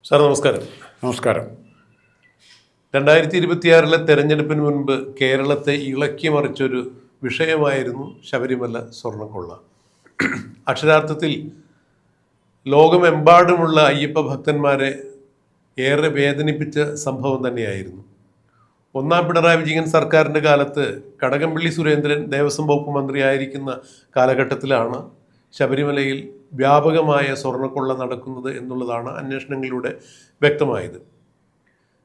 Sir നമസ്കാരം. നമസ്കാരം. 2026 തെരഞ്ഞെടുപ്പിന് മുൻപ് കേരളത്തെ ഇളക്കി മറിച്ചൊരു വിഷയമായിരുന്നു ശബരിമല സ്വർണ്ണക്കൊള്ള. അക്ഷരാർത്ഥത്തിൽ ലോകമെമ്പാടുമുള്ള അയ്യപ്പ ഭക്തന്മാരെ ഏറെ വേദനിപ്പിച്ച സംഭവം തന്നെയായിരുന്നു. ഒന്നാം പിണറായി വിജയൻ സർക്കാരിൻ്റെ കാലത്ത് കടകംപള്ളി സുരേന്ദ്രൻ ദേവസ്വം വകുപ്പ് മന്ത്രിയായിരിക്കുന്ന കാലഘട്ടത്തിലാണ് ശബരിമലയിൽ വ്യാപകമായ സ്വർണ്ണക്കൊള്ള നടക്കുന്നത് എന്നുള്ളതാണ് അന്വേഷണങ്ങളിലൂടെ വ്യക്തമായത്.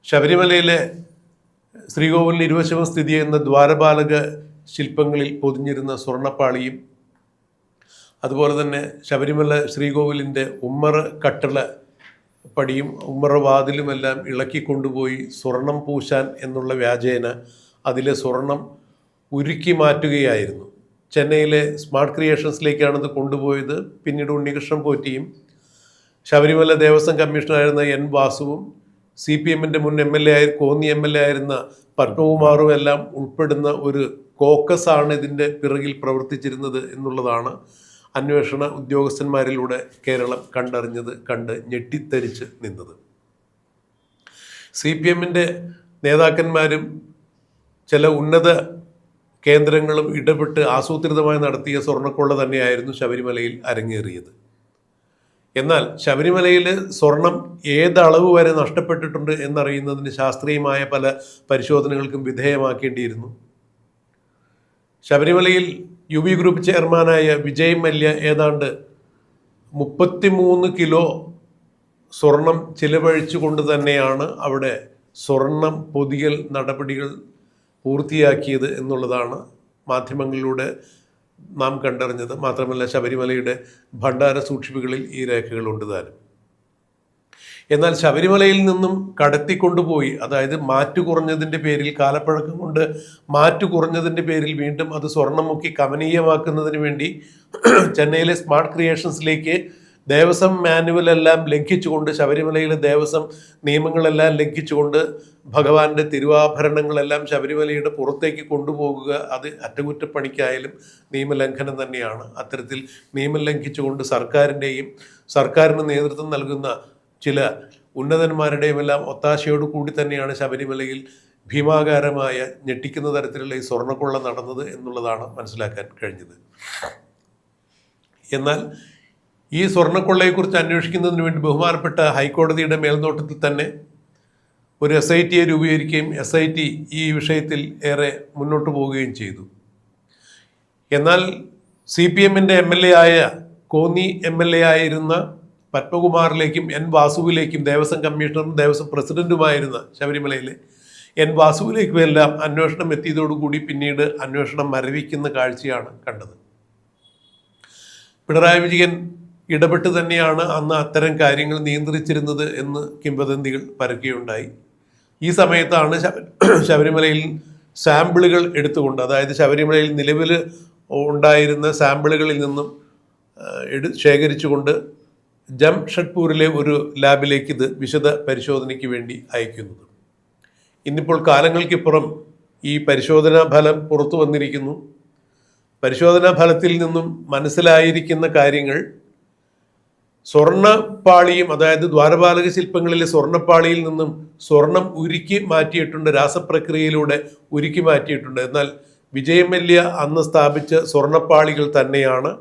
ശബരിമലയിലെ ശ്രീകോവിലിന് ഇരുവശവും സ്ഥിതി ചെയ്യുന്ന ദ്വാരപാലക ശില്പങ്ങളിൽ പൊതിഞ്ഞിരുന്ന സ്വർണ്ണപ്പാളിയും അതുപോലെ തന്നെ ശബരിമല ശ്രീകോവിലിൻ്റെ ഉമ്മറ കട്ടള പടിയും ഉമ്മറ വാതിലുമെല്ലാം ഇളക്കിക്കൊണ്ടുപോയി സ്വർണം പൂശാൻ എന്നുള്ള വ്യാജേന അതിലെ സ്വർണം ഉരുക്കി മാറ്റുകയായിരുന്നു. ചെന്നൈയിലെ സ്മാർട്ട് ക്രിയേഷൻസിലേക്കാണത് കൊണ്ടുപോയത്. പിന്നീട് ഉണ്ണികൃഷ്ണൻ പോറ്റിയും ശബരിമല ദേവസ്വം കമ്മീഷണറായിരുന്ന എൻ വാസുവും CPM-ൻ്റെ മുൻ MLA കോന്നി MLA ആയിരുന്ന പത്മകുമാറും എല്ലാം ഉൾപ്പെടുന്ന ഒരു കോക്കസാണ് ഇതിൻ്റെ പിറകിൽ പ്രവർത്തിച്ചിരുന്നത് എന്നുള്ളതാണ് അന്വേഷണ ഉദ്യോഗസ്ഥന്മാരിലൂടെ കേരളം കണ്ട് ഞെട്ടിത്തരിച്ച് നിന്നത്. CPM-ൻ്റെ നേതാക്കന്മാരും ചില ഉന്നത കേന്ദ്രങ്ങളും ഇടപെട്ട് ആസൂത്രിതമായി നടത്തിയ സ്വർണ്ണക്കൊള്ള തന്നെയായിരുന്നു ശബരിമലയിൽ അരങ്ങേറിയത്. എന്നാൽ ശബരിമലയിൽ സ്വർണം ഏതളവ് വരെ നഷ്ടപ്പെട്ടിട്ടുണ്ട് എന്നറിയുന്നതിന് ശാസ്ത്രീയമായ പല പരിശോധനകൾക്കും വിധേയമാക്കേണ്ടിയിരുന്നു. ശബരിമലയിൽ UB ഗ്രൂപ്പ് ചെയർമാനായ വിജയ് മല്യ ഏതാണ്ട് 33 കിലോ സ്വർണം ചിലവഴിച്ചുകൊണ്ട് തന്നെയാണ് അവിടെ സ്വർണം പൊതിയൽ നടപടികൾ പൂർത്തിയാക്കിയത് എന്നുള്ളതാണ് മാധ്യമങ്ങളിലൂടെ നാം കണ്ടറിഞ്ഞത്. മാത്രമല്ല ശബരിമലയുടെ ഭണ്ഡാര സൂക്ഷിപ്പുകളിൽ ഈ രേഖകളുണ്ട് താനും. എന്നാൽ ശബരിമലയിൽ നിന്നും കടത്തിക്കൊണ്ടുപോയി, അതായത് മാറ്റു കുറഞ്ഞതിൻ്റെ പേരിൽ, കാലപ്പഴക്കം കൊണ്ട് മാറ്റു കുറഞ്ഞതിൻ്റെ പേരിൽ വീണ്ടും അത് സ്വർണം മുക്കി കമനീയമാക്കുന്നതിന് വേണ്ടി ചെന്നൈയിലെ സ്മാർട്ട് ക്രിയേഷൻസിലേക്ക് ദേവസ്വം മാനുവലെല്ലാം ലംഘിച്ചുകൊണ്ട്, ശബരിമലയിലെ ദേവസ്വം നിയമങ്ങളെല്ലാം ലംഘിച്ചുകൊണ്ട് ഭഗവാന്റെ തിരുവാഭരണങ്ങളെല്ലാം ശബരിമലയുടെ പുറത്തേക്ക് കൊണ്ടുപോകുക, അത് അറ്റകുറ്റപ്പണിക്കായാലും നിയമലംഘനം തന്നെയാണ്. അത്തരത്തിൽ നിയമം ലംഘിച്ചുകൊണ്ട് സർക്കാരിന് നേതൃത്വം നൽകുന്ന ചില ഉന്നതന്മാരുടെയും എല്ലാം ഒത്താശയോടു കൂടി തന്നെയാണ് ശബരിമലയിൽ ഭീമാകാരമായ ഞെട്ടിക്കുന്ന തരത്തിലുള്ള ഈ സ്വർണ്ണക്കൊള്ള നടന്നത് എന്നുള്ളതാണ് മനസ്സിലാക്കാൻ കഴിഞ്ഞത്. എന്നാൽ ഈ സ്വർണ്ണക്കൊള്ളയെക്കുറിച്ച് അന്വേഷിക്കുന്നതിന് വേണ്ടി ബഹുമാനപ്പെട്ട ഹൈക്കോടതിയുടെ മേൽനോട്ടത്തിൽ തന്നെ ഒരു SIT രൂപീകരിക്കുകയും SIT ഈ വിഷയത്തിൽ ഏറെ മുന്നോട്ട് പോവുകയും ചെയ്തു. എന്നാൽ CPM-ൻ്റെ MLA ആയ കോന്നി MLA ആയിരുന്ന പത്മകുമാറിലേക്കും N വാസുവിലേക്കും, ദേവസ്വം കമ്മീഷണറും ദേവസ്വം പ്രസിഡന്റുമായിരുന്ന ശബരിമലയിലെ N വാസുവിലേക്കും എല്ലാം അന്വേഷണം എത്തിയതോടുകൂടി പിന്നീട് അന്വേഷണം മരവിക്കുന്ന കാഴ്ചയാണ് കണ്ടത്. പിണറായി വിജയൻ ഇടപെട്ട് തന്നെയാണ് അന്ന് അത്തരം കാര്യങ്ങൾ നിയന്ത്രിച്ചിരുന്നത് എന്ന് കിംവദന്തികൾ പരക്കുകയുണ്ടായി. ഈ സമയത്താണ് ശബരിമലയിൽ സാമ്പിളുകൾ എടുത്തുകൊണ്ട്, അതായത് ശബരിമലയിൽ നിലവിൽ ഉണ്ടായിരുന്ന സാമ്പിളുകളിൽ നിന്നും ശേഖരിച്ചുകൊണ്ട് ജംഷഡ്പൂരിലെ ഒരു ലാബിലേക്ക് ഇത് വിശദ പരിശോധനയ്ക്ക് വേണ്ടി അയക്കുന്നത്. ഇന്നിപ്പോൾ കാലങ്ങൾക്കിപ്പുറം ഈ പരിശോധനാ ഫലം പുറത്തു വന്നിരിക്കുന്നു. പരിശോധനാ ഫലത്തിൽ നിന്നും മനസ്സിലായിരിക്കുന്ന കാര്യങ്ങൾ, സ്വർണ്ണപ്പാളിയും, അതായത് ദ്വാരപാലക ശില്പങ്ങളിലെ സ്വർണ്ണപ്പാളിയിൽ നിന്നും സ്വർണം ഉരുക്കി മാറ്റിയിട്ടുണ്ട്, രാസപ്രക്രിയയിലൂടെ ഉരുക്കി മാറ്റിയിട്ടുണ്ട്. എന്നാൽ വിജയ് മല്യ അന്ന് സ്ഥാപിച്ച സ്വർണ്ണപ്പാളികൾ തന്നെയാണ്,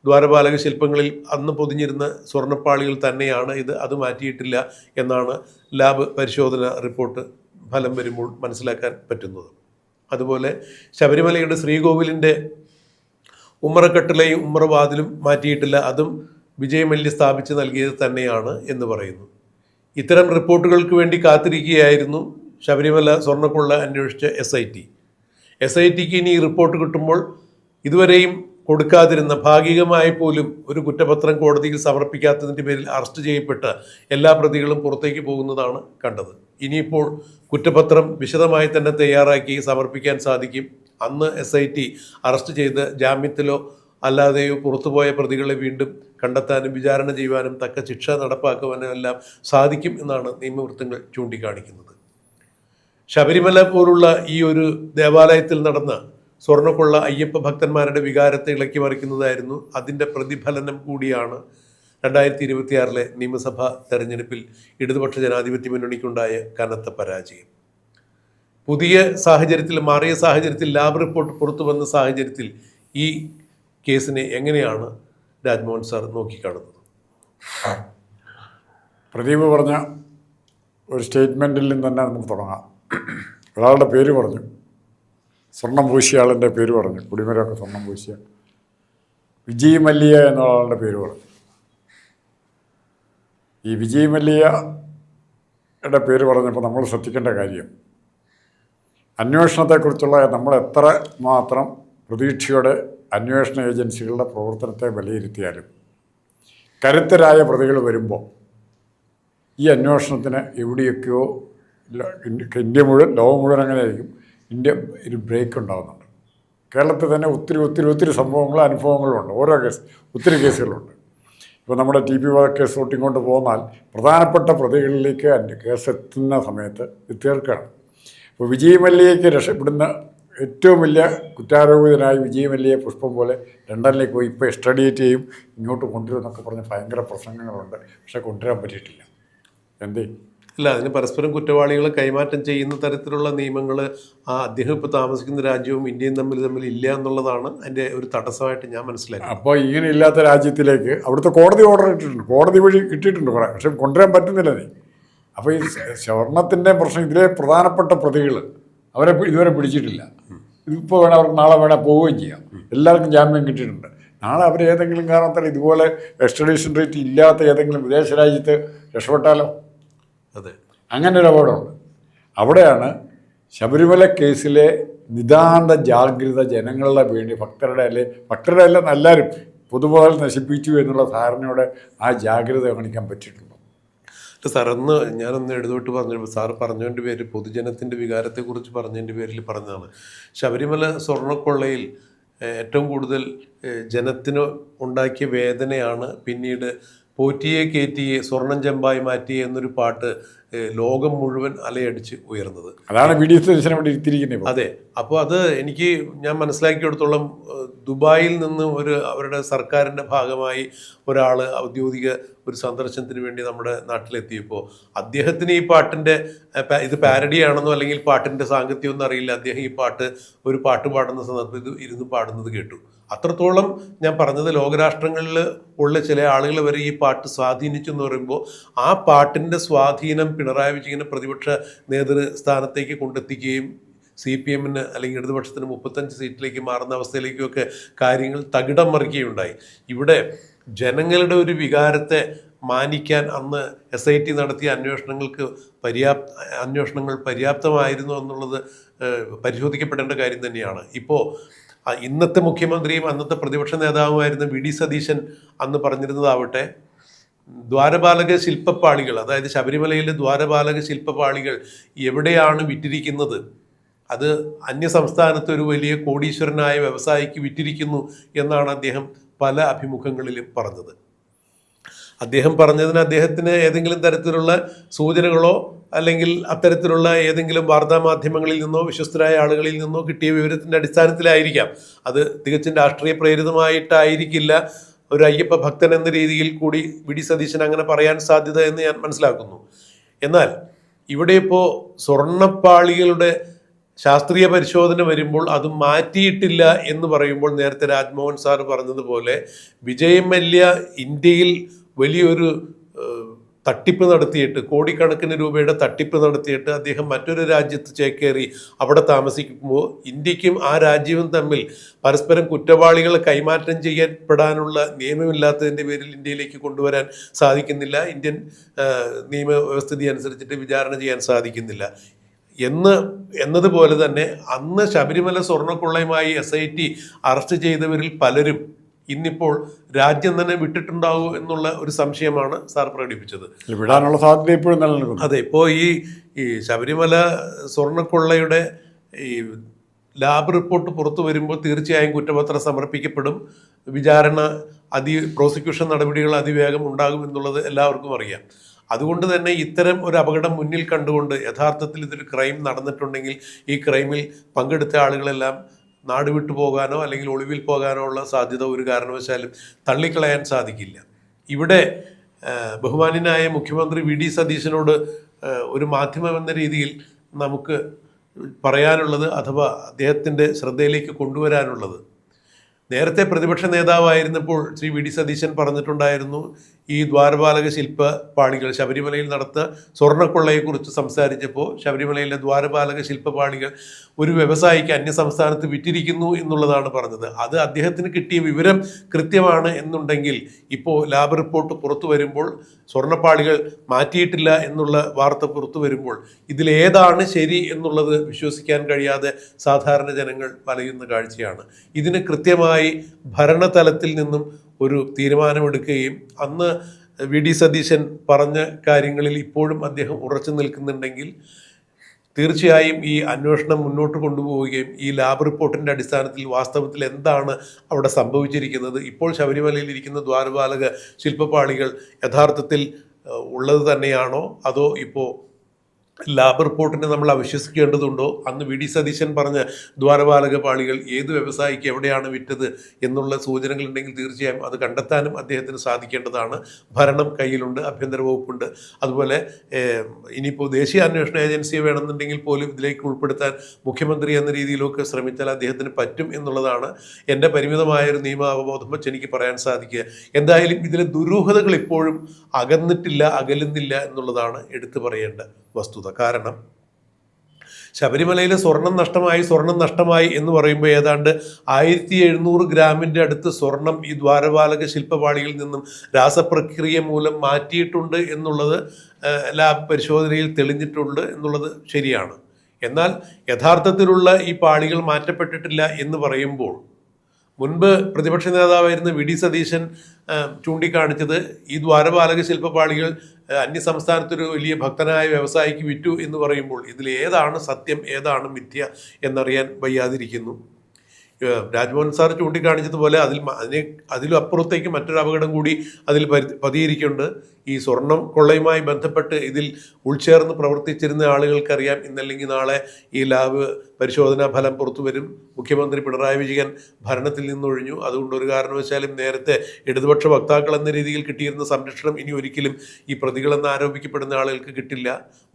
ദ്വാരപാലക ശില്പങ്ങളിൽ അന്ന് പൊതിഞ്ഞിരുന്ന സ്വർണ്ണപ്പാളികൾ തന്നെയാണ് ഇത്, അത് മാറ്റിയിട്ടില്ല എന്നാണ് ലാബ് പരിശോധന റിപ്പോർട്ട് ഫലം വരുമ്പോൾ മനസ്സിലാക്കാൻ പറ്റുന്നത്. അതുപോലെ ശബരിമലയുടെ ശ്രീകോവിലിൻ്റെ ഉമ്മറക്കട്ടിലയും ഉമ്മറവാതിലും മാറ്റിയിട്ടില്ല, അതും വിജയ് മല്യ സ്ഥാപിച്ച് നൽകിയത് തന്നെയാണ് എന്ന് പറയുന്നു. ഇത്തരം റിപ്പോർട്ടുകൾക്ക് വേണ്ടി കാത്തിരിക്കുകയായിരുന്നു ശബരിമല സ്വർണ്ണക്കൊള്ള അന്വേഷിച്ച SITക്ക് ഇനി ഈ റിപ്പോർട്ട് കിട്ടുമ്പോൾ ഇതുവരെയും കൊടുക്കാതിരുന്ന, ഭാഗികമായി പോലും ഒരു കുറ്റപത്രം കോടതിയിൽ സമർപ്പിക്കാത്തതിൻ്റെ പേരിൽ അറസ്റ്റ് ചെയ്യപ്പെട്ട എല്ലാ പ്രതികളും പുറത്തേക്ക് പോകുന്നതാണ് കണ്ടത്. ഇനിയിപ്പോൾ കുറ്റപത്രം വിശദമായി തന്നെ തയ്യാറാക്കി സമർപ്പിക്കാൻ സാധിക്കും. അന്ന് SIT അറസ്റ്റ് ചെയ്ത് ജാമ്യത്തിലോ അല്ലാതെയോ പുറത്തുപോയ പ്രതികളെ വീണ്ടും കണ്ടെത്താനും വിചാരണ ചെയ്യുവാനും തക്ക ശിക്ഷ നടപ്പാക്കുവാനും എല്ലാം സാധിക്കും എന്നാണ് നിയമവൃത്തങ്ങൾ ചൂണ്ടിക്കാണിക്കുന്നത്. ശബരിമല പോലുള്ള ഈ ഒരു ദേവാലയത്തിൽ നടന്ന സ്വർണ്ണക്കൊള്ള അയ്യപ്പ ഭക്തന്മാരുടെ വികാരത്തെ ഇളക്കി മറിക്കുന്നതായിരുന്നു. അതിൻ്റെ പ്രതിഫലനം കൂടിയാണ് 2026 നിയമസഭാ തെരഞ്ഞെടുപ്പിൽ ഇടതുപക്ഷ ജനാധിപത്യ മുന്നണിക്കുണ്ടായ കനത്ത പരാജയം. പുതിയ സാഹചര്യത്തിൽ, മാറിയ സാഹചര്യത്തിൽ, ലാബ് റിപ്പോർട്ട് പുറത്തു വന്ന സാഹചര്യത്തിൽ ഈ കേസിനെ എങ്ങനെയാണ് രാജ്മോഹൻ സാർ നോക്കിക്കാണുന്നത്? പ്രദീപ് പറഞ്ഞ ഒരു സ്റ്റേറ്റ്മെൻറ്റിൽ നിന്ന് തന്നെ നമുക്ക് തുടങ്ങാം. ഒരാളുടെ പേര് പറഞ്ഞു, സ്വർണം പൂശിയ ആളിൻ്റെ പേര് പറഞ്ഞു, കുടിമരമൊക്കെ സ്വർണം പൂശിയ വിജയ് മല്യ എന്ന ആളുടെ പേര് പറഞ്ഞു. ഈ വിജയ് മല്യയുടെ പേര് പറഞ്ഞപ്പോൾ നമ്മൾ ശ്രദ്ധിക്കേണ്ട കാര്യം, അന്വേഷണത്തെക്കുറിച്ചുള്ള നമ്മൾ എത്ര മാത്രം പ്രതീക്ഷയോടെ അന്വേഷണ ഏജൻസികളുടെ പ്രവർത്തനത്തെ വിലയിരുത്തിയാലും കരുത്തരായ പ്രതികൾ വരുമ്പോൾ ഈ അന്വേഷണത്തിന് എവിടെയൊക്കെയോ ഇന്ത്യ മുഴുവൻ, ലോകം മുഴുവൻ അങ്ങനെയായിരിക്കും, ഇന്ത്യ ഒരു ബ്രേക്ക് ഉണ്ടാകുന്നുണ്ട്. കേരളത്തിൽ തന്നെ ഒത്തിരി സംഭവങ്ങളും അനുഭവങ്ങളും ഉണ്ട്. ഓരോ ഒത്തിരി കേസുകളുണ്ട്. ഇപ്പോൾ നമ്മുടെ TP കേസ് കൊണ്ട് പോന്നാൽ പ്രധാനപ്പെട്ട പ്രതികളിലേക്ക് കേസ് എത്തുന്ന സമയത്ത് ഇത് തീർക്കുകയാണ്. ഇപ്പോൾ വിജയ് മല്യയ്ക്ക് രക്ഷപ്പെടുന്ന ഏറ്റവും വലിയ കുറ്റാരോപിതനായി വിജയ് മല്യയെ പുഷ്പം പോലെ ലണ്ടനിലേക്ക് പോയി ഇപ്പോൾ എക്സ്ട്രാഡിയേറ്റ് ചെയ്യും, ഇങ്ങോട്ട് കൊണ്ടുവരുമെന്നൊക്കെ പറഞ്ഞ് ഭയങ്കര പ്രസംഗങ്ങളുണ്ട്. പക്ഷേ കൊണ്ടുവരാൻ പറ്റിയിട്ടില്ല. എന്തേ? ഇല്ല, അതിന് പരസ്പരം കുറ്റവാളികളെ കൈമാറ്റം ചെയ്യുന്ന തരത്തിലുള്ള നിയമങ്ങൾ അദ്ദേഹം ഇപ്പോൾ താമസിക്കുന്ന രാജ്യവും ഇന്ത്യയും തമ്മിൽ ഇല്ല എന്നുള്ളതാണ് അതിൻ്റെ ഒരു തടസ്സമായിട്ട് ഞാൻ മനസ്സിലാക്കി. അപ്പോൾ ഇങ്ങനെ ഇല്ലാത്ത രാജ്യത്തിലേക്ക് അവിടുത്തെ കോടതി ഓർഡർ ഇട്ടിട്ടുണ്ട്, കോടതി വഴി കിട്ടിയിട്ടുണ്ട് കുറേ, പക്ഷെ കൊണ്ടുവരാൻ പറ്റുന്നില്ല നീ. അപ്പോൾ ഈ സ്വർണത്തിൻ്റെ പ്രശ്നം, ഇതിലെ പ്രധാനപ്പെട്ട പ്രതികൾ അവരെ ഇതുവരെ പിടിച്ചിട്ടില്ല. ഇതിപ്പോൾ വേണം അവർക്ക് നാളെ വേണേൽ പോവുകയും ചെയ്യാം. എല്ലാവർക്കും ജാമ്യം കിട്ടിയിട്ടുണ്ട്. നാളെ അവർ ഏതെങ്കിലും കാരണത്താൽ ഇതുപോലെ എക്സ്ട്രഡീഷൻ റേറ്റ് ഇല്ലാത്ത ഏതെങ്കിലും വിദേശ രാജ്യത്ത് രക്ഷപ്പെട്ടാലോ? അതെ, അങ്ങനെ ഒരു അപകടമുണ്ട്. അവിടെയാണ് ശബരിമല കേസിലെ നിതാന്ത ജാഗ്രത ജനങ്ങളുടെ വേണ്ടി, ഭക്തരുടെ എല്ലാം എല്ലാവരും പൊതുപോലെ നശിപ്പിച്ചു എന്നുള്ള ധാരണയോടെ ആ ജാഗ്രത കാണിക്കാൻ പറ്റിയിട്ടുണ്ടോ? സാർ, ഞാനൊന്ന് എഴുതോട്ട് പറഞ്ഞു. സാർ പറഞ്ഞതിൻ്റെ പേര് പൊതുജനത്തിൻ്റെ വികാരത്തെക്കുറിച്ച് പറഞ്ഞതിൻ്റെ പേരിൽ പറഞ്ഞതാണ്. ശബരിമല സ്വർണ്ണക്കൊള്ളയിൽ ഏറ്റവും കൂടുതൽ ജനത്തിന് ഉണ്ടാക്കിയ വേദനയാണ് പിന്നീട് പോറ്റിയെ കയറ്റിയെ സ്വർണം ചെമ്പായി മാറ്റിയെ എന്നൊരു പാട്ട് ലോകം മുഴുവൻ അലയടിച്ച് ഉയർന്നത്. അതാണ് ഇവിടെ. അതെ, അപ്പോൾ അത് ഞാൻ മനസ്സിലാക്കിയെടുത്തോളം ദുബായിൽ നിന്ന് അവരുടെ സർക്കാരിൻ്റെ ഭാഗമായി ഒരാൾ ഔദ്യോഗിക ഒരു സന്ദർശനത്തിന് വേണ്ടി നമ്മുടെ നാട്ടിലെത്തിയപ്പോൾ അദ്ദേഹത്തിന് ഈ പാട്ടിൻ്റെ ഇത് പാരഡിയാണെന്നോ അല്ലെങ്കിൽ പാട്ടിൻ്റെ സാങ്കത്യമൊന്നും അറിയില്ല. അദ്ദേഹം ഈ ഒരു പാട്ട് പാടുന്ന സന്ദർഭത്തിൽ ഇരുന്ന് പാടുന്നത് കേട്ടു. അത്രത്തോളം ഞാൻ പറഞ്ഞത് ലോകരാഷ്ട്രങ്ങളിൽ ഉള്ള ചില ആളുകൾ വരെ ഈ പാട്ട് സ്വാധീനിച്ചു എന്ന് പറയുമ്പോൾ ആ പാട്ടിൻ്റെ സ്വാധീനം പിണറായി വിജയനെ പ്രതിപക്ഷ നേതൃസ്ഥാനത്തേക്ക് കൊണ്ടെത്തിക്കുകയും CPM-ന് അല്ലെങ്കിൽ ഇടതുപക്ഷത്തിന് 35 സീറ്റിലേക്ക് മാറുന്ന അവസ്ഥയിലേക്കൊക്കെ കാര്യങ്ങൾ തകിടം മറിക്കുകയുണ്ടായി. ഇവിടെ ജനങ്ങളുടെ ഒരു വികാരത്തെ മാനിക്കാൻ അന്ന് SIT നടത്തിയ അന്വേഷണങ്ങൾ പര്യാപ്തമായിരുന്നു എന്നുള്ളത് പരിശോധിക്കപ്പെടേണ്ട കാര്യം തന്നെയാണ്. ഇപ്പോൾ ഇന്നത്തെ മുഖ്യമന്ത്രിയും അന്നത്തെ പ്രതിപക്ഷ നേതാവുമായിരുന്ന VD സതീശൻ അന്ന് പറഞ്ഞിരുന്നതാവട്ടെ, ദ്വാരപാലക ശില്പപ്പാളികൾ, അതായത് ശബരിമലയിലെ ദ്വാരപാലക ശില്പപ്പാളികൾ എവിടെയാണ് വിറ്റിരിക്കുന്നത്, അത് അന്യസംസ്ഥാനത്ത് ഒരു വലിയ കോടീശ്വരനായ വ്യവസായിക്ക് വിറ്റിരിക്കുന്നു എന്നാണ് അദ്ദേഹം പല അഭിമുഖങ്ങളിലും പറഞ്ഞത്. അദ്ദേഹം പറഞ്ഞതിന് അദ്ദേഹത്തിന് ഏതെങ്കിലും തരത്തിലുള്ള സൂചനകളോ അല്ലെങ്കിൽ അത്തരത്തിലുള്ള ഏതെങ്കിലും വാർത്താമാധ്യമങ്ങളിൽ നിന്നോ വിശ്വസ്തരായ ആളുകളിൽ നിന്നോ കിട്ടിയ വിവരത്തിൻ്റെ അടിസ്ഥാനത്തിലായിരിക്കാം. അത് തികച്ചും രാഷ്ട്രീയ പ്രേരിതമായിട്ടായിരിക്കില്ല ഒരു അയ്യപ്പ ഭക്തൻ എന്ന രീതിയിൽ കൂടി VD സതീശൻ അങ്ങനെ പറയാൻ സാധ്യത എന്ന് ഞാൻ മനസ്സിലാക്കുന്നു. എന്നാൽ ഇവിടെ ഇപ്പോൾ സ്വർണ്ണപ്പാളികളുടെ ശാസ്ത്രീയ പരിശോധന വരുമ്പോൾ അത് മാറ്റിയിട്ടില്ല എന്ന് പറയുമ്പോൾ നേരത്തെ രാജ്മോഹൻ സാർ പറഞ്ഞതുപോലെ വിജയ് മല്യ ഇന്ത്യയിൽ വലിയൊരു തട്ടിപ്പ് നടത്തിയിട്ട്, കോടിക്കണക്കിന് രൂപയുടെ തട്ടിപ്പ് നടത്തിയിട്ട് അദ്ദേഹം മറ്റൊരു രാജ്യത്ത് ചേക്കേറി അവിടെ താമസിക്കുമ്പോൾ ഇന്ത്യക്കും ആ രാജ്യവും തമ്മിൽ പരസ്പരം കുറ്റവാളികളെ കൈമാറ്റം ചെയ്യപ്പെടാനുള്ള നിയമമില്ലാത്തതിൻ്റെ പേരിൽ ഇന്ത്യയിലേക്ക് കൊണ്ടുവരാൻ സാധിക്കുന്നില്ല. ഇന്ത്യൻ നിയമവ്യവസ്ഥിതി അനുസരിച്ചിട്ട് വിചാരണ ചെയ്യാൻ സാധിക്കുന്നില്ല എന്നതുപോലെ തന്നെ അന്ന് ശബരിമല സ്വർണ്ണക്കൊള്ളയുമായി SIT അറസ്റ്റ് ചെയ്തവരിൽ പലരും ഇന്നിപ്പോൾ രാജ്യം തന്നെ വിട്ടിട്ടുണ്ടാവൂ എന്നുള്ള ഒരു സംശയമാണ് സാർ പ്രകടിപ്പിച്ചത്. വിടാനുള്ള സാധ്യത ഇപ്പോഴും നിലനിൽക്കുന്നു. അതെ, ഇപ്പോൾ ഈ ശബരിമല സ്വർണ്ണക്കൊള്ളയുടെ ഈ ലാബ് റിപ്പോർട്ട് പുറത്തു വരുമ്പോൾ തീർച്ചയായും കുറ്റപത്രം സമർപ്പിക്കപ്പെടും. വിചാരണ പ്രോസിക്യൂഷൻ നടപടികൾ അതിവേഗം ഉണ്ടാകും എന്നുള്ളത് എല്ലാവർക്കും അറിയാം. അതുകൊണ്ട് തന്നെ ഇത്തരം ഒരു അപകടം മുന്നിൽ കണ്ടുകൊണ്ട് യഥാർത്ഥത്തിൽ ഇതൊരു ക്രൈം നടന്നിട്ടുണ്ടെങ്കിൽ ഈ ക്രൈമിൽ പങ്കെടുത്ത ആളുകളെല്ലാം നാട് വിട്ടു പോകാനോ അല്ലെങ്കിൽ ഒളിവിൽ പോകാനോ ഉള്ള സാധ്യത ഒരു കാരണവശാലും തള്ളിക്കളയാൻ സാധിക്കില്ല. ഇവിടെ ബഹുമാന്യനായ മുഖ്യമന്ത്രി വി.ഡി. സതീശനോട് ഒരു മാധ്യമം എന്ന രീതിയിൽ നമുക്ക് പറയാനുള്ളത്, അഥവാ അദ്ദേഹത്തിൻ്റെ ശ്രദ്ധയിലേക്ക് കൊണ്ടുവരാനുള്ളത്, നേരത്തെ പ്രതിപക്ഷ നേതാവായിരുന്നപ്പോൾ ശ്രീ വി.ഡി. സതീശൻ പറഞ്ഞിട്ടുണ്ടായിരുന്നു, ഈ ദ്വാരപാലക ശില്പപാളികൾ ശബരിമലയിൽ നടത്ത സ്വർണ്ണക്കൊള്ളയെക്കുറിച്ച് സംസാരിച്ചപ്പോൾ ശബരിമലയിലെ ദ്വാരപാലക ശില്പപാളികൾ ഒരു വ്യവസായിക്ക് അന്യസംസ്ഥാനത്ത് വിറ്റിരിക്കുന്നു എന്നുള്ളതാണ് പറഞ്ഞത്. അത് അദ്ദേഹത്തിന് കിട്ടിയ വിവരം കൃത്യമാണ് എന്നുണ്ടെങ്കിൽ ഇപ്പോൾ ലാബ് റിപ്പോർട്ട് പുറത്തു വരുമ്പോൾ സ്വർണ്ണപ്പാളികൾ മാറ്റിയിട്ടില്ല എന്നുള്ള വാർത്ത പുറത്തു വരുമ്പോൾ ഇതിലേതാണ് ശരി എന്നുള്ളത് വിശ്വസിക്കാൻ കഴിയാതെ സാധാരണ ജനങ്ങൾ വലയുന്ന കാഴ്ചയാണ്. ഇതിന് കൃത്യമായി ഭരണതലത്തിൽ നിന്നും ഒരു തീരുമാനമെടുക്കുകയും അന്ന് വി.ഡി. സതീശൻ പറഞ്ഞ കാര്യങ്ങളിൽ ഇപ്പോഴും അദ്ദേഹം ഉറച്ചു നിൽക്കുന്നുണ്ടെങ്കിൽ തീർച്ചയായും ഈ അന്വേഷണം മുന്നോട്ട് കൊണ്ടുപോവുകയും ഈ ലാബ് റിപ്പോർട്ടിൻ്റെ അടിസ്ഥാനത്തിൽ വാസ്തവത്തിൽ എന്താണ് അവിടെ സംഭവിച്ചിരിക്കുന്നത്, ഇപ്പോൾ ശബരിമലയിൽ ഇരിക്കുന്ന ദ്വാരപാലക ശില്പപാളികൾ യഥാർത്ഥത്തിൽ ഉള്ളത് തന്നെയാണോ, അതോ ഇപ്പോൾ ലാബ് റിപ്പോർട്ടിനെ നമ്മൾ അവിശ്വസിക്കേണ്ടതുണ്ടോ, അന്ന് വി.ഡി. സതീശൻ പറഞ്ഞ ദ്വാരപാലക പാളികൾ ഏത് വ്യവസായിക്ക് എവിടെയാണ് വിറ്റത് എന്നുള്ള സൂചനകളുണ്ടെങ്കിൽ തീർച്ചയായും അത് കണ്ടെത്താനും അദ്ദേഹത്തിന് സാധിക്കേണ്ടതാണ്. ഭരണം കയ്യിലുണ്ട്, ആഭ്യന്തര വകുപ്പുണ്ട്. അതുപോലെ ഇനിയിപ്പോൾ ദേശീയ അന്വേഷണ ഏജൻസിയെ വേണമെന്നുണ്ടെങ്കിൽ പോലും ഇതിലേക്ക് ഉൾപ്പെടുത്താൻ മുഖ്യമന്ത്രി എന്ന രീതിയിലൊക്കെ ശ്രമിച്ചാൽ അദ്ദേഹത്തിന് പറ്റും എന്നുള്ളതാണ് എൻ്റെ പരിമിതമായൊരു നിയമ അവബോധം വെച്ച് എനിക്ക് പറയാൻ സാധിക്കുക. എന്തായാലും ഇതിലെ ദുരൂഹതകൾ ഇപ്പോഴും അകലുന്നില്ല എന്നുള്ളതാണ് എടുത്തു പറയേണ്ട വസ്തുത. കാരണം ശബരിമലയിലെ സ്വർണം നഷ്ടമായി എന്ന് പറയുമ്പോൾ ഏതാണ്ട് 1700 ഗ്രാമിൻ്റെ അടുത്ത് സ്വർണം ഈ ദ്വാരപാലക ശില്പപാളികളിൽ നിന്നും രാസപ്രക്രിയ മൂലം മാറ്റിയിട്ടുണ്ട് എന്നുള്ളത് ലാബ് പരിശോധനയിൽ തെളിഞ്ഞിട്ടുണ്ട് എന്നുള്ളത് ശരിയാണ്. എന്നാൽ യഥാർത്ഥത്തിലുള്ള ഈ പാളികൾ മാറ്റപ്പെട്ടിട്ടില്ല എന്ന് പറയുമ്പോൾ മുൻപ് പ്രതിപക്ഷ നേതാവായിരുന്ന വി.ഡി. സതീശൻ ചൂണ്ടിക്കാണിച്ചത് ഈ ദ്വാരപാലക ശില്പപാളികൾ അന്യസംസ്ഥാനത്തൊരു വലിയ ഭക്തനായ വ്യവസായിക്ക് വിറ്റു എന്ന് പറയുമ്പോൾ ഇതിൽ ഏതാണ് സത്യം ഏതാണ് മിഥ്യ എന്നറിയാൻ വയ്യാതിരിക്കുന്നു. രാജ്മോഹൻ സാർ ചൂണ്ടിക്കാണിച്ചതുപോലെ അതിലും അപ്പുറത്തേക്ക് മറ്റൊരു അപകടം കൂടി അതിൽ പതിയിരിക്കുന്നുണ്ട്. ഈ സ്വർണം കൊള്ളയുമായി ബന്ധപ്പെട്ട് ഇതിൽ ഉൾച്ചേർന്ന് പ്രവർത്തിച്ചിരുന്ന ആളുകൾക്കറിയാം ഇന്നല്ലെങ്കിൽ നാളെ ഈ ലാബ് പരിശോധനാ ഫലം പുറത്തു വരും. മുഖ്യമന്ത്രി പിണറായി വിജയൻ ഭരണത്തിൽ നിന്നൊഴിഞ്ഞു. അതുകൊണ്ട് ഒരു കാരണവശാലും നേരത്തെ ഇടതുപക്ഷ വക്താക്കൾ എന്ന രീതിയിൽ കിട്ടിയിരുന്ന സംരക്ഷണം ഇനി ഒരിക്കലും ഈ പ്രതികളെന്ന് ആരോപിക്കപ്പെടുന്ന ആളുകൾക്ക് കിട്ടില്ല.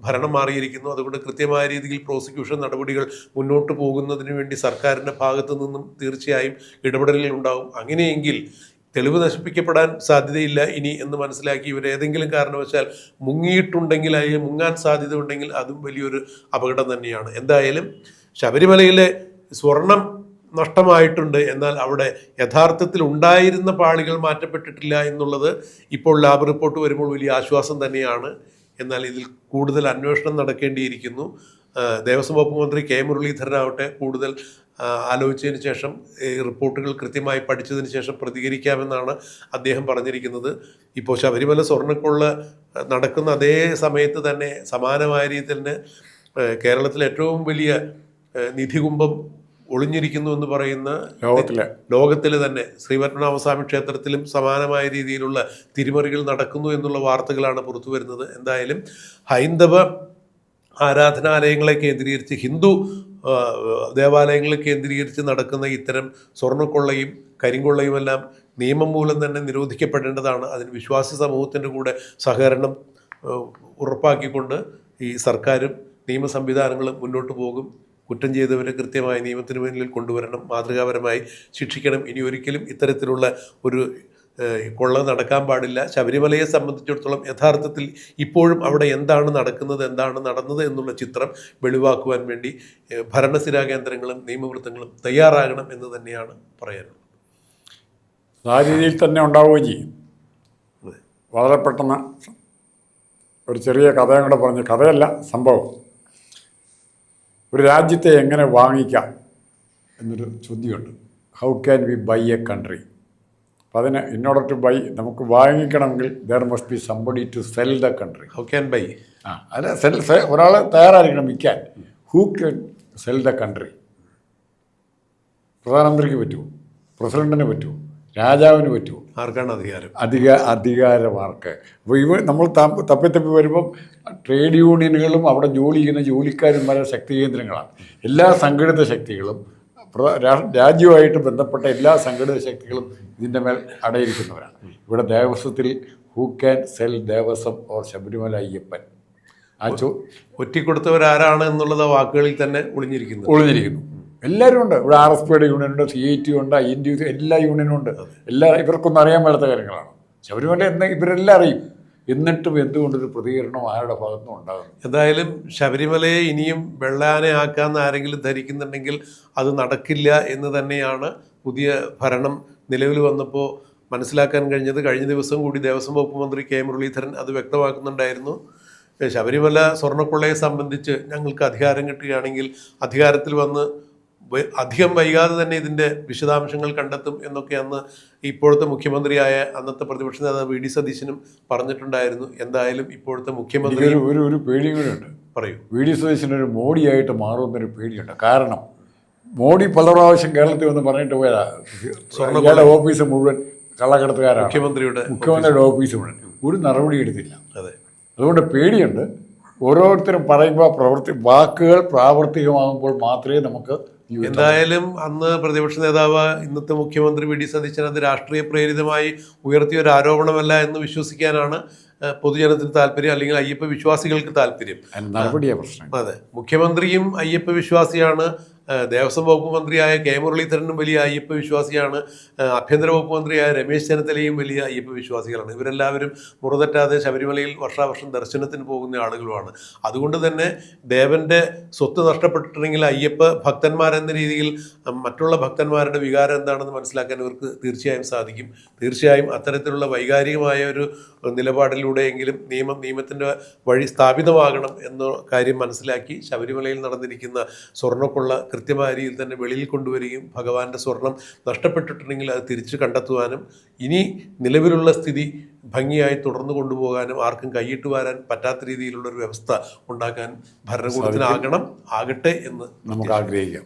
ഭരണം മാറിയിരിക്കുന്നു. അതുകൊണ്ട് കൃത്യമായ രീതിയിൽ പ്രോസിക്യൂഷൻ നടപടികൾ മുന്നോട്ട് പോകുന്നതിന് വേണ്ടി സർക്കാരിൻ്റെ ഭാഗത്തു നിന്നും തീർച്ചയായും ഇടപെടലുകൾ ഉണ്ടാവും. അങ്ങനെയെങ്കിൽ തെളിവ് നശിപ്പിക്കപ്പെടാൻ സാധ്യതയില്ല ഇനി എന്ന് മനസ്സിലാക്കി ഇവരേതെങ്കിലും കാരണവശാൽ മുങ്ങിയിട്ടുണ്ടെങ്കിൽ, അല്ലെങ്കിൽ മുങ്ങാൻ സാധ്യത ഉണ്ടെങ്കിൽ അതും വലിയൊരു അപകടം തന്നെയാണ്. എന്തായാലും ശബരിമലയിലെ സ്വർണം നഷ്ടമായിട്ടുണ്ട്, എന്നാൽ അവിടെ യഥാർത്ഥത്തിൽ ഉണ്ടായിരുന്ന പാളികൾ മാറ്റപ്പെട്ടിട്ടില്ല എന്നുള്ളത് ഇപ്പോൾ ലാബ് റിപ്പോർട്ട് വരുമ്പോൾ വലിയ ആശ്വാസം തന്നെയാണ്. എന്നാൽ ഇതിൽ കൂടുതൽ അന്വേഷണം നടക്കേണ്ടിയിരിക്കുന്നു. ദേവസ്വം വകുപ്പ് മന്ത്രി കെ മുരളീധരനാവട്ടെ കൂടുതൽ ആലോചിച്ചതിന് ശേഷം റിപ്പോർട്ടുകൾ കൃത്യമായി പഠിച്ചതിന് ശേഷം പ്രതികരിക്കാമെന്നാണ് അദ്ദേഹം പറഞ്ഞിരിക്കുന്നത്. ഇപ്പോൾ ശബരിമല സ്വർണ്ണക്കൊള്ള നടക്കുന്ന അതേ സമയത്ത് തന്നെ സമാനമായ രീതിയിൽ തന്നെ കേരളത്തിലെ ഏറ്റവും വലിയ നിധികുംഭം ഒളിഞ്ഞിരിക്കുന്നു എന്ന് പറയുന്ന ലോകത്തിലെ തന്നെ ശ്രീപത്മനാഭസ്വാമി ക്ഷേത്രത്തിലും സമാനമായ രീതിയിലുള്ള തിരിമറികൾ നടക്കുന്നു എന്നുള്ള വാർത്തകളാണ് പുറത്തു വരുന്നത്. എന്തായാലും ഹൈന്ദവ ആരാധനാലയങ്ങളെ കേന്ദ്രീകരിച്ച്, ഹിന്ദു ദേവാലയങ്ങളെ കേന്ദ്രീകരിച്ച് നടക്കുന്ന ഇത്തരം സ്വർണ്ണക്കൊള്ളയും കരിങ്കൊള്ളയുമെല്ലാം നിയമം മൂലം തന്നെ നിരോധിക്കപ്പെടേണ്ടതാണ്. അതിന് വിശ്വാസി സമൂഹത്തിൻ്റെ കൂടെ സഹകരണം ഉറപ്പാക്കിക്കൊണ്ട് ഈ സർക്കാരും നിയമ സംവിധാനങ്ങളും മുന്നോട്ട് പോകും. കുറ്റം ചെയ്തവരെ കൃത്യമായി നിയമത്തിന് മുന്നിൽ കൊണ്ടുവരണം, മാതൃകാപരമായി ശിക്ഷിക്കണം. ഇനി ഒരിക്കലും ഇത്തരത്തിലുള്ള ഒരു കൊള്ള നടക്കാൻ പാടില്ല. ശബരിമലയെ സംബന്ധിച്ചിടത്തോളം യഥാർത്ഥത്തിൽ ഇപ്പോഴും അവിടെ എന്താണ് നടക്കുന്നത്, എന്താണ് നടന്നത് എന്നുള്ള ചിത്രം വെളിവാക്കുവാൻ വേണ്ടി ഭരണസ്ഥിരാ കേന്ദ്രങ്ങളും നിയമവൃത്തങ്ങളും തയ്യാറാകണം എന്ന് തന്നെയാണ് പറയാനുള്ളത്. ആ രീതിയിൽ തന്നെ ഉണ്ടാവുകയും ചെയ്യും. വളരെ പെട്ടെന്ന് ഒരു ചെറിയ കഥയും കൂടെ പറഞ്ഞ്, കഥയല്ല സംഭവം, ഒരു രാജ്യത്തെ എങ്ങനെ വാങ്ങിക്കാം എന്നൊരു ചോദ്യമുണ്ട്. How can we buy a country? അപ്പം അതിന് ഇൻ ഓർഡർ ടു ബൈ, നമുക്ക് വാങ്ങിക്കണമെങ്കിൽ there must be somebody to sell the country. How can buy? അല്ല, ഒരാൾ തയ്യാറായിരിക്കണം വിൽക്കാൻ. Who can sell the country? പ്രധാനമന്ത്രിക്ക് പറ്റുമോ? പ്രസിഡന്റിന് പറ്റുമോ? രാജാവിന് പറ്റുമോ? ആർക്കാണ് അധികാരം? അധികാരമാർക്ക്. അപ്പോൾ നമ്മൾ തപ്പി വരുമ്പം ട്രേഡ് യൂണിയനുകളും അവിടെ ജോലി ചെയ്യുന്ന ജോലിക്കാരും വരെ ശക്തി കേന്ദ്രങ്ങളാണ്. എല്ലാ സംഘടിത ശക്തികളും രാജ്യവുമായിട്ട് ബന്ധപ്പെട്ട എല്ലാ സംഘടിത ശക്തികളും ഇതിൻ്റെ മേൽ അടയിരിക്കുന്നവരാണ്. ഇവിടെ ദേവസ്വത്തിൽ who can sell Devaswom or Sabarimala Ayyappan ഒറ്റിക്കൊടുത്തവരാരാണ് എന്നുള്ളത് വാക്കുകളിൽ തന്നെ ഒളിഞ്ഞിരിക്കുന്നു. എല്ലാവരും ഉണ്ട്. ഇവിടെ RSPയുടെ യൂണിയനുണ്ട്, CIT ഉണ്ട്, INTU, എല്ലാ യൂണിയനും ഉണ്ട്. ഇവർക്കൊന്നും അറിയാൻ മേലാത്ത കാര്യങ്ങളാണ്. ശബരിമല ഇവരെല്ലാം അറിയും. എന്നിട്ടും എന്തുകൊണ്ടൊരു പ്രതികരണം ആരുടെ ഭാഗത്തുനിന്നും ഉണ്ടാകുന്നു? എന്തായാലും ശബരിമലയെ ഇനിയും വെള്ളാനയാക്കാമെന്ന് ആരെങ്കിലും ധരിക്കുന്നുണ്ടെങ്കിൽ അത് നടക്കില്ല എന്ന് തന്നെയാണ് പുതിയ ഭരണം നിലവിൽ വന്നപ്പോൾ മനസ്സിലാക്കാൻ കഴിഞ്ഞത്. കഴിഞ്ഞ ദിവസം കൂടി ദേവസ്വം വകുപ്പ് മന്ത്രി K മുരളീധരൻ അത് വ്യക്തമാക്കുന്നുണ്ടായിരുന്നു. ശബരിമല സ്വർണ്ണക്കൊള്ളയെ സംബന്ധിച്ച് ഞങ്ങൾക്ക് അധികാരം കിട്ടുകയാണെങ്കിൽ അധികാരത്തിൽ വന്ന് അധികം വൈകാതെ തന്നെ ഇതിൻ്റെ വിശദാംശങ്ങൾ കണ്ടെത്തും എന്നൊക്കെ അന്ന് ഇപ്പോഴത്തെ മുഖ്യമന്ത്രിയായ അന്നത്തെ പ്രതിപക്ഷ നേതാവ് VD സതീശനും പറഞ്ഞിട്ടുണ്ടായിരുന്നു. എന്തായാലും ഇപ്പോഴത്തെ മുഖ്യമന്ത്രി ഒരു പേടിയും കൂടെ ഉണ്ട്. പറയൂ. VD സതീശനൊരു മോഡിയായിട്ട് മാറുമെന്നൊരു പേടിയുണ്ട്. കാരണം മോഡി പല പ്രാവശ്യം കേരളത്തിൽ വന്ന് പറഞ്ഞിട്ട് പോയതാ സ്വർണ്ണ ഓഫീസ് മുഴുവൻ കള്ളക്കടത്തുകാരാണ്, മുഖ്യമന്ത്രിയുടെ ഓഫീസ് മുഴുവൻ ഒരു നടപടി എടുത്തില്ല. അതെ, അതുകൊണ്ട് പേടിയുണ്ട്. ഓരോരുത്തരും പറയുമ്പോൾ വാക്കുകൾ പ്രാവർത്തികമാകുമ്പോൾ മാത്രമേ നമുക്ക്. എന്തായാലും അന്ന് പ്രതിപക്ഷ നേതാവ് ഇന്നത്തെ മുഖ്യമന്ത്രി VD സതീശൻ അത് രാഷ്ട്രീയ പ്രേരിതമായി ഉയർത്തിയ ഒരു ആരോപണമല്ല എന്ന് വിശ്വസിക്കാനാണ് പൊതുജനത്തിന് താല്പര്യം, അല്ലെങ്കിൽ അയ്യപ്പ വിശ്വാസികൾക്ക് താല്പര്യം. നടപടിയാ പ്രശ്നം. അതെ, മുഖ്യമന്ത്രിയും അയ്യപ്പ വിശ്വാസിയാണ്, ദേവസ്വം വകുപ്പ് മന്ത്രിയായ K മുരളീധരനും വലിയ അയ്യപ്പ വിശ്വാസിയാണ്, ആഭ്യന്തര വകുപ്പ് മന്ത്രിയായ രമേശ് ചെന്നിത്തലയും വലിയ അയ്യപ്പ വിശ്വാസികളാണ്. ഇവരെല്ലാവരും മുറതെറ്റാതെ ശബരിമലയിൽ വർഷാവർഷം ദർശനത്തിന് പോകുന്ന ആളുകളുമാണ്. അതുകൊണ്ട് തന്നെ ദേവന്റെ സ്വത്ത് നഷ്ടപ്പെട്ടിട്ടുണ്ടെങ്കിൽ അയ്യപ്പ ഭക്തന്മാരെന്ന രീതിയിൽ മറ്റുള്ള ഭക്തന്മാരുടെ വികാരം എന്താണെന്ന് മനസ്സിലാക്കാൻ ഇവർക്ക് തീർച്ചയായും സാധിക്കും. തീർച്ചയായും അത്തരത്തിലുള്ള വൈകാരികമായ ഒരു നിലപാടിലൂടെയെങ്കിലും നിയമത്തിൻ്റെ വഴി സ്ഥാപിതമാകണം എന്ന കാര്യം മനസ്സിലാക്കി ശബരിമലയിൽ നടന്നിരിക്കുന്ന സ്വർണ്ണക്കൊള്ള കൃത്യമായ രീതിയിൽ തന്നെ വെളിയിൽ കൊണ്ടുവരികയും ഭഗവാന്റെ സ്വർണം നഷ്ടപ്പെട്ടിട്ടുണ്ടെങ്കിൽ അത് തിരിച്ചു കണ്ടെത്തുവാനും ഇനി നിലവിലുള്ള സ്ഥിതി ഭംഗിയായി തുടർന്നു കൊണ്ടുപോകാനും ആർക്കും കൈയിട്ട് വരാൻ പറ്റാത്ത രീതിയിലുള്ളൊരു വ്യവസ്ഥ ഉണ്ടാക്കാൻ ഭരണകൂടത്തിനാകണം, ആകട്ടെ എന്ന് നമുക്ക് ആഗ്രഹിക്കാം.